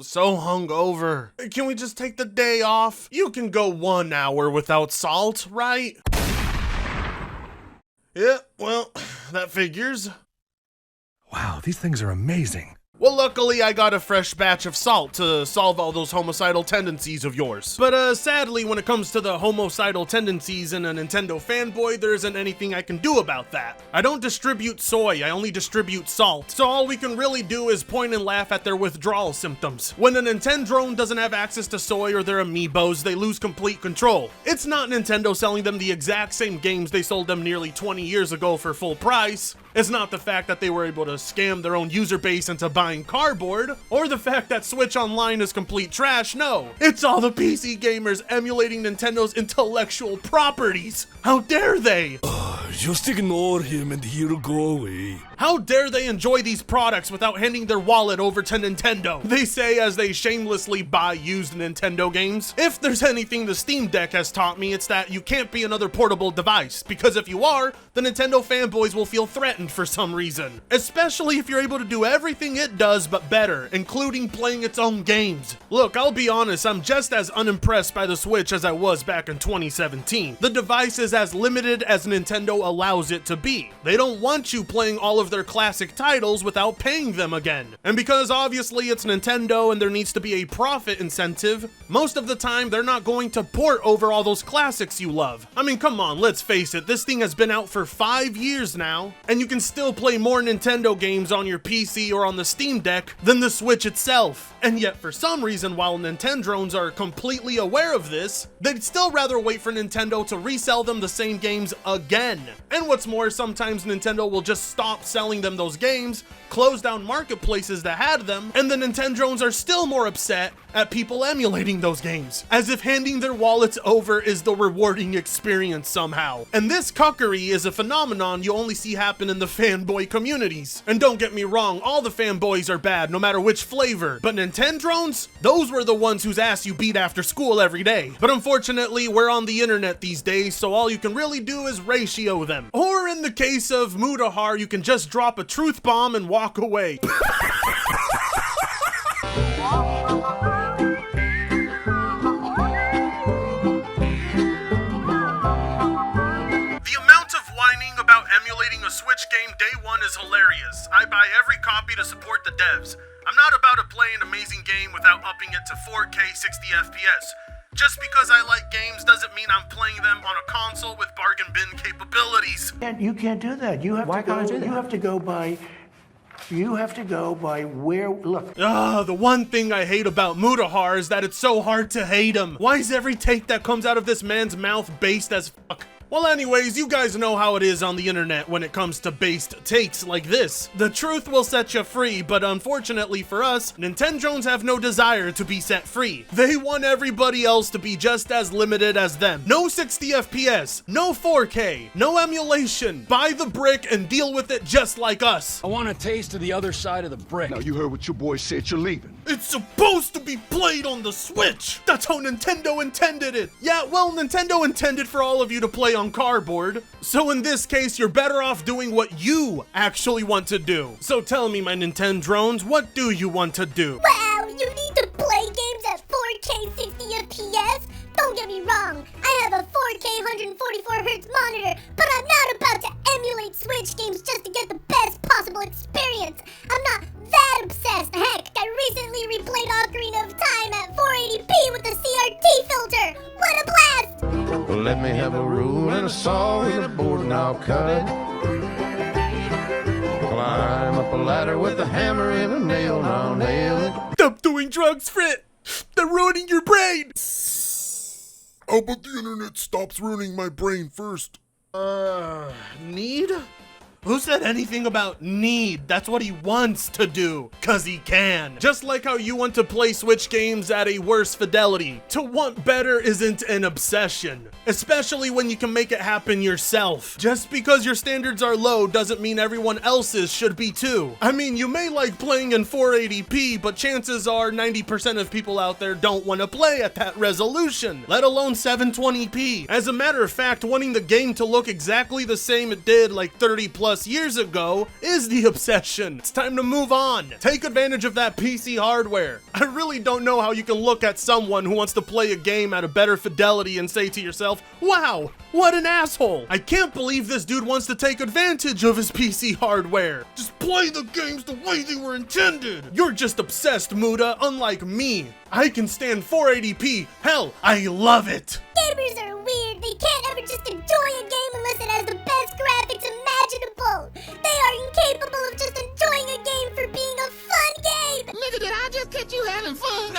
I'm so hungover. Can we just take the day off? You can go 1 hour without salt, right? Yeah, well, that figures. Wow, these things are amazing. Well, luckily I got a fresh batch of salt to solve all those homicidal tendencies of yours. But sadly, when it comes to the homicidal tendencies in a Nintendo fanboy, there isn't anything I can do about that. I don't distribute soy, I only distribute salt. So all we can really do is point and laugh at their withdrawal symptoms. When a Nintendo doesn't have access to soy or their amiibos, they lose complete control. It's not Nintendo selling them the exact same games they sold them nearly 20 years ago for full price. It's not the fact that they were able to scam their own user base into buying cardboard, or the fact that Switch Online is complete trash, no. It's all the PC gamers emulating Nintendo's intellectual properties. How dare they? Just ignore him and he'll go away. How dare they enjoy these products without handing their wallet over to Nintendo? They say as they shamelessly buy used Nintendo games. If there's anything the Steam Deck has taught me, it's that you can't be another portable device, because if you are, the Nintendo fanboys will feel threatened for some reason. Especially if you're able to do everything it does but better, including playing its own games. Look, I'll be honest, I'm just as unimpressed by the Switch as I was back in 2017. The device is as limited as Nintendo allows it to be. They don't want you playing all of their classic titles without paying them again. And because obviously it's Nintendo and there needs to be a profit incentive, most of the time they're not going to port over all those classics you love. I mean, come on, let's face it, this thing has been out for 5 years now, and you can still play more Nintendo games on your PC or on the Steam Deck than the Switch itself. And yet for some reason, while Nintendrones are completely aware of this, they'd still rather wait for Nintendo to resell them the same games again. And what's more, sometimes Nintendo will just stop selling them those games, close down marketplaces that had them, and the Nintendrones are still more upset at people emulating those games, as if handing their wallets over is the rewarding experience somehow. And this cuckery is a phenomenon you only see happen in the fanboy communities. And don't get me wrong, all the fanboys are bad, no matter which flavor, but Nintendrones, those were the ones whose ass you beat after school every day. But unfortunately, we're on the internet these days, so all you can really do is ratio them. Or in the case of Mutahar, you can just drop a truth bomb and walk away. About emulating a Switch game day one is hilarious. I buy every copy to support the devs. I'm not about to play an amazing game without upping it to 4K 60 FPS. Just because I like games doesn't mean I'm playing them on a console with bargain bin capabilities. You can't do that. You have Why to go, can't I do that? You have to go by where, look. The one thing I hate about Mutahar is that it's so hard to hate him. Why is every take that comes out of this man's mouth based as fuck? Well, anyways, you guys know how it is on the internet when it comes to based takes like this. The truth will set you free, but unfortunately for us, Nintendrones have no desire to be set free. They want everybody else to be just as limited as them. No 60 FPS, no 4K, no emulation. Buy the brick and deal with it just like us. I want a taste of the other side of the brick. Now you heard what your boy said, you're leaving. It's supposed to be played on the Switch. That's how Nintendo intended it. Yeah, well, Nintendo intended for all of you to play on cardboard. So in this case, you're better off doing what you actually want to do. So tell me, my Nintendrones, what do you want to do? Wow, you need to play games at 4K 60 FPS? Don't get me wrong, I have a 4K 144Hz monitor, but I'm not about to emulate Switch games just to get the best possible experience. I'm not that obsessed. Heck, I recently replayed Ocarina of Time at 480p with the CRT filter. What a blast! Well, let me have a rule and a saw and a board and I'll cut it. Climb up a ladder with a hammer and a nail and I'll nail it. Stop doing drugs, Frit! They're ruining your brain! Oh, but the internet stops ruining my brain first. Need? Who said anything about need? That's what he wants to do, cause he can. Just like how you want to play Switch games at a worse fidelity. To want better isn't an obsession, especially when you can make it happen yourself. Just because your standards are low doesn't mean everyone else's should be too. I mean, you may like playing in 480p, but chances are 90% of people out there don't want to play at that resolution, let alone 720p. As a matter of fact, wanting the game to look exactly the same it did like 30+ plus years ago is the obsession. It's time to move on. Take advantage of that PC hardware. I really don't know how you can look at someone who wants to play a game at a better fidelity and say to yourself, wow, what an asshole. I can't believe this dude wants to take advantage of his PC hardware. Just play the games the way they were intended. You're just obsessed, Muta, unlike me. I can stand 480p. Hell, I love it. Gamers are weird. They can't ever just enjoy a game unless it has the best graphics imaginable. They are incapable of just enjoying a game for being a fun game. Nigga, did I just catch you having fun?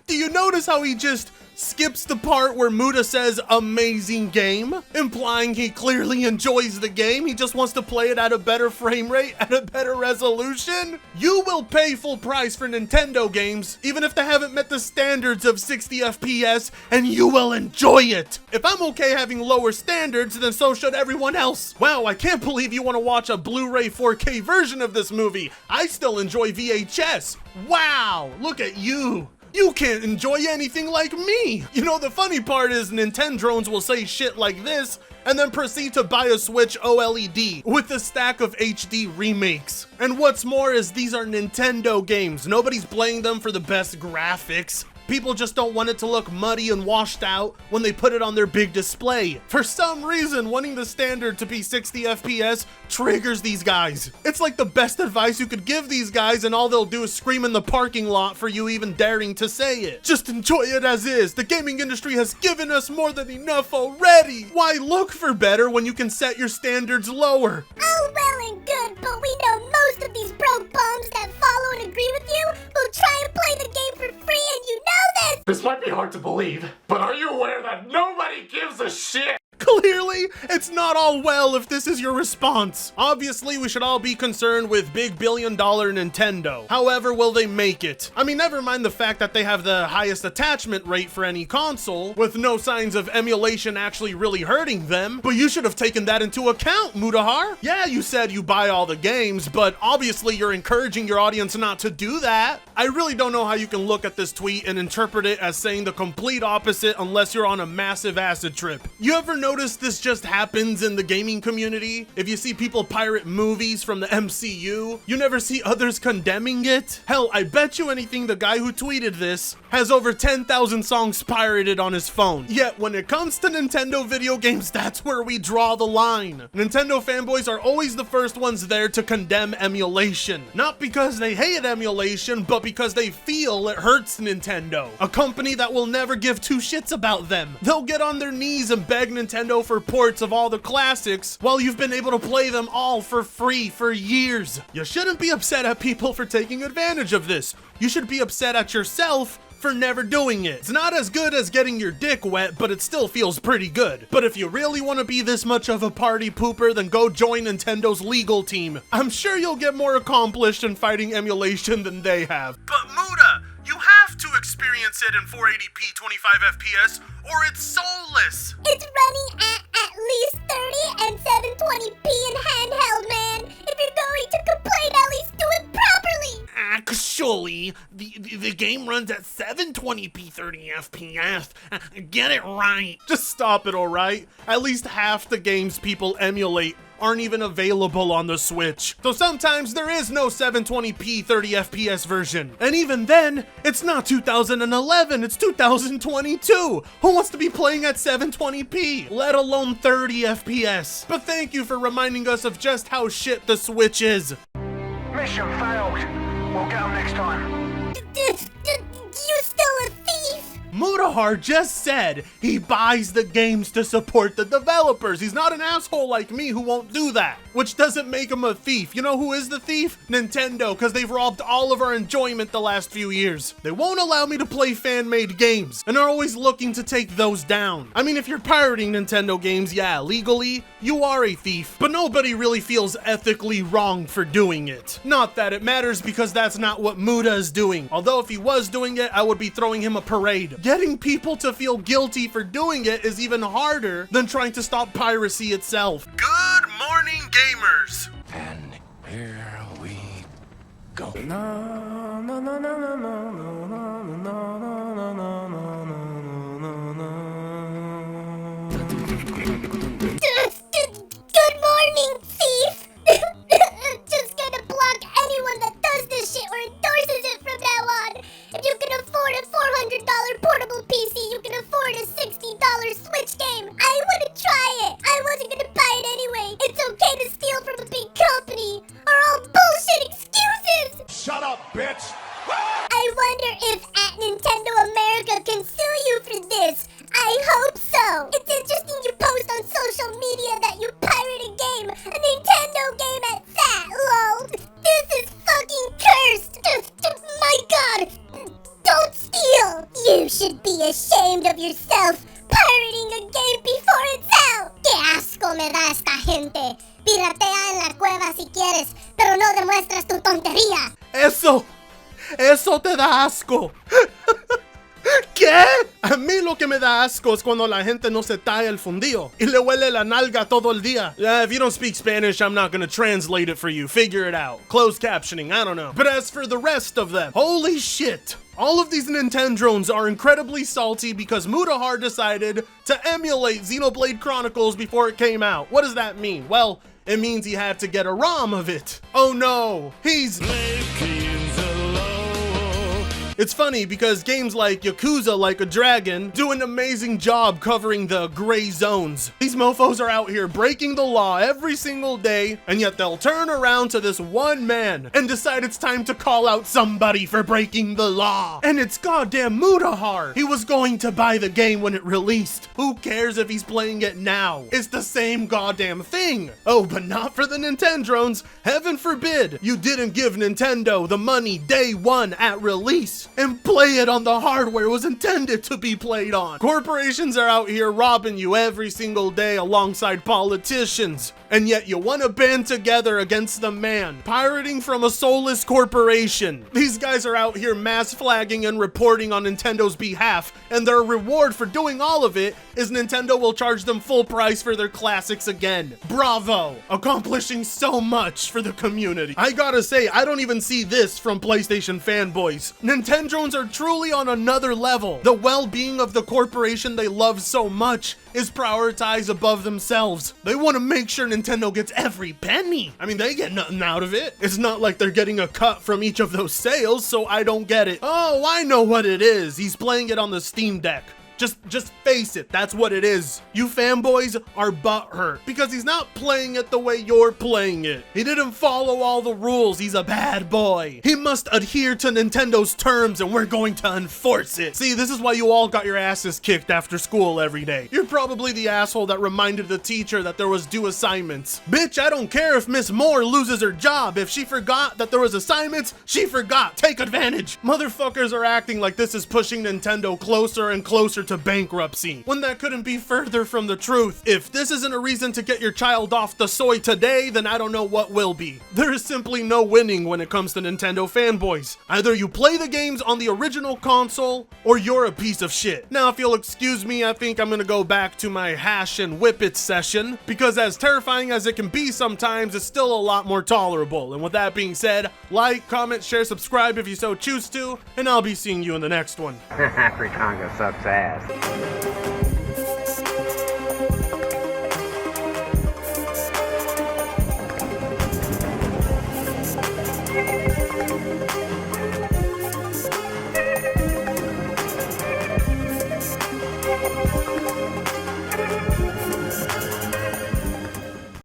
Do you notice how he just skips the part where Muta says amazing game, implying he clearly enjoys the game? He just wants to play it at a better frame rate, at a better resolution. You will pay full price for Nintendo games, even if they haven't met the standards of 60 FPS, and you will enjoy it. If I'm okay having lower standards, then so should everyone else. Wow, I can't believe you want to watch a Blu-ray 4K version of this movie. I still enjoy VHS. Wow, look at you. You can't enjoy anything like me! You know, the funny part is Nintendrones will say shit like this and then proceed to buy a Switch OLED with a stack of HD remakes. And what's more is these are Nintendo games. Nobody's playing them for the best graphics. People just don't want it to look muddy and washed out when they put it on their big display. For some reason, wanting the standard to be 60 FPS triggers these guys. It's like the best advice you could give these guys, and all they'll do is scream in the parking lot for you even daring to say it. Just enjoy it as is. The gaming industry has given us more than enough already. Why look for better when you can set your standards lower? Oh, well and good, but we know most of these broke bums that follow and agree with you will try and play the game for free, and you know this! This might be hard to believe, but are you aware that nobody gives a shit? Clearly, it's not all well if this is your response. Obviously, we should all be concerned with big billion-dollar Nintendo. However, will they make it? I mean, never mind the fact that they have the highest attachment rate for any console, with no signs of emulation actually really hurting them, but you should have taken that into account, Mutahar. Yeah, you said you buy all the games, but obviously you're encouraging your audience not to do that. I really don't know how you can look at this tweet and interpret it as saying the complete opposite unless you're on a massive acid trip. You ever notice this just happens in the gaming community? If you see people pirate movies from the MCU, you never see others condemning it? Hell, I bet you anything the guy who tweeted this has over 10,000 songs pirated on his phone. Yet when it comes to Nintendo video games, that's where we draw the line. Nintendo fanboys are always the first ones there to condemn emulation. Not because they hate emulation, but because they feel it hurts Nintendo, a company that will never give two shits about them. They'll get on their knees and beg Nintendo for ports of all the classics while you've been able to play them all for free for years. You shouldn't be upset at people for taking advantage of this. You should be upset at yourself for never doing it. It's not as good as getting your dick wet, but it still feels pretty good. But if you really want to be this much of a party pooper, then go join Nintendo's legal team. I'm sure you'll get more accomplished in fighting emulation than they have. But Muta, you have to experience it in 480p 25 FPS or it's soulless. It's running at least 30 and 720p in handheld, man. If you're going to complain, at least do it properly. Actually, the game runs at 720p 30 FPS. Get it right. Just stop it, alright? At least half the games people emulate aren't even available on the Switch. So sometimes there is no 720p 30 FPS version. And even then, it's not 2011, it's 2022. Who wants to be playing at 720p, let alone 30 FPS? But thank you for reminding us of just how shit the Switch is. Mission failed. We'll get them next time. You still a thief? Mutahar just said he buys the games to support the developers. He's not an asshole like me who won't do that, which doesn't make him a thief. You know who is the thief? Nintendo, because they've robbed all of our enjoyment the last few years. They won't allow me to play fan-made games and are always looking to take those down. I mean, if you're pirating Nintendo games, yeah, legally, you are a thief, but nobody really feels ethically wrong for doing it. Not that it matters because that's not what Muta is doing. Although if he was doing it, I would be throwing him a parade. Getting people to feel guilty for doing it is even harder than trying to stop piracy itself. Good morning, gamers! And here we go. myself pirating a game before it's out. ¡Qué asco me da esta gente! Piratea en la cueva si quieres, pero no demuestras tu tontería. Eso te da asco. ¿Qué? A mí lo que me da asco es cuando la gente no se talla el fundillo y le huele la nalga todo el día. If you don't speak Spanish, I'm not gonna translate it for you. Figure it out. Closed captioning, I don't know. But as for the rest of them, holy shit. All of these Nintendrones are incredibly salty because Mutahar decided to emulate Xenoblade Chronicles before it came out. What does that mean? Well, it means he had to get a ROM of it. Oh no, he's... It's funny because games like Yakuza Like a Dragon do an amazing job covering the gray zones. These mofos are out here breaking the law every single day, and yet they'll turn around to this one man and decide it's time to call out somebody for breaking the law. And it's goddamn Mutahar. He was going to buy the game when it released. Who cares if he's playing it now? It's the same goddamn thing. Oh, but not for the Nintendrones. Heaven forbid you didn't give Nintendo the money day one at release and play it on the hardware it was intended to be played on. Corporations are out here robbing you every single day alongside politicians, and yet you want to band together against the man pirating from a soulless corporation. These guys are out here mass flagging and reporting on Nintendo's behalf, and their reward for doing all of it is Nintendo will charge them full price for their classics again. Bravo! Accomplishing so much for the community. I gotta say, I don't even see this from PlayStation fanboys. Nintendrones are truly on another level. The well-being of the corporation they love so much is prioritized above themselves. They want to make sure Nintendo gets every penny. I mean, they get nothing out of it. It's not like they're getting a cut from each of those sales, so I don't get it. Oh, I know what it is. He's playing it on the Steam Deck. Just face it, that's what it is. You fanboys are butthurt because he's not playing it the way you're playing it. He didn't follow all the rules, he's a bad boy. He must adhere to Nintendo's terms and we're going to enforce it. See, this is why you all got your asses kicked after school every day. You're probably the asshole that reminded the teacher that there was due assignments. Bitch, I don't care if Miss Moore loses her job. If she forgot that there was assignments, she forgot. Take advantage. Motherfuckers are acting like this is pushing Nintendo closer and closer to bankruptcy, when that couldn't be further from the truth. If this isn't a reason to get your child off the soy today, then I don't know what will be. There is simply no winning when it comes to Nintendo fanboys. Either you play the games on the original console, or you're a piece of shit. Now, if you'll excuse me, I think I'm gonna go back to my hash and whip it session, because as terrifying as it can be sometimes, it's still a lot more tolerable. And with that being said, like, comment, share, subscribe if you so choose to, and I'll be seeing you in the next one. Free Congo sucks ass.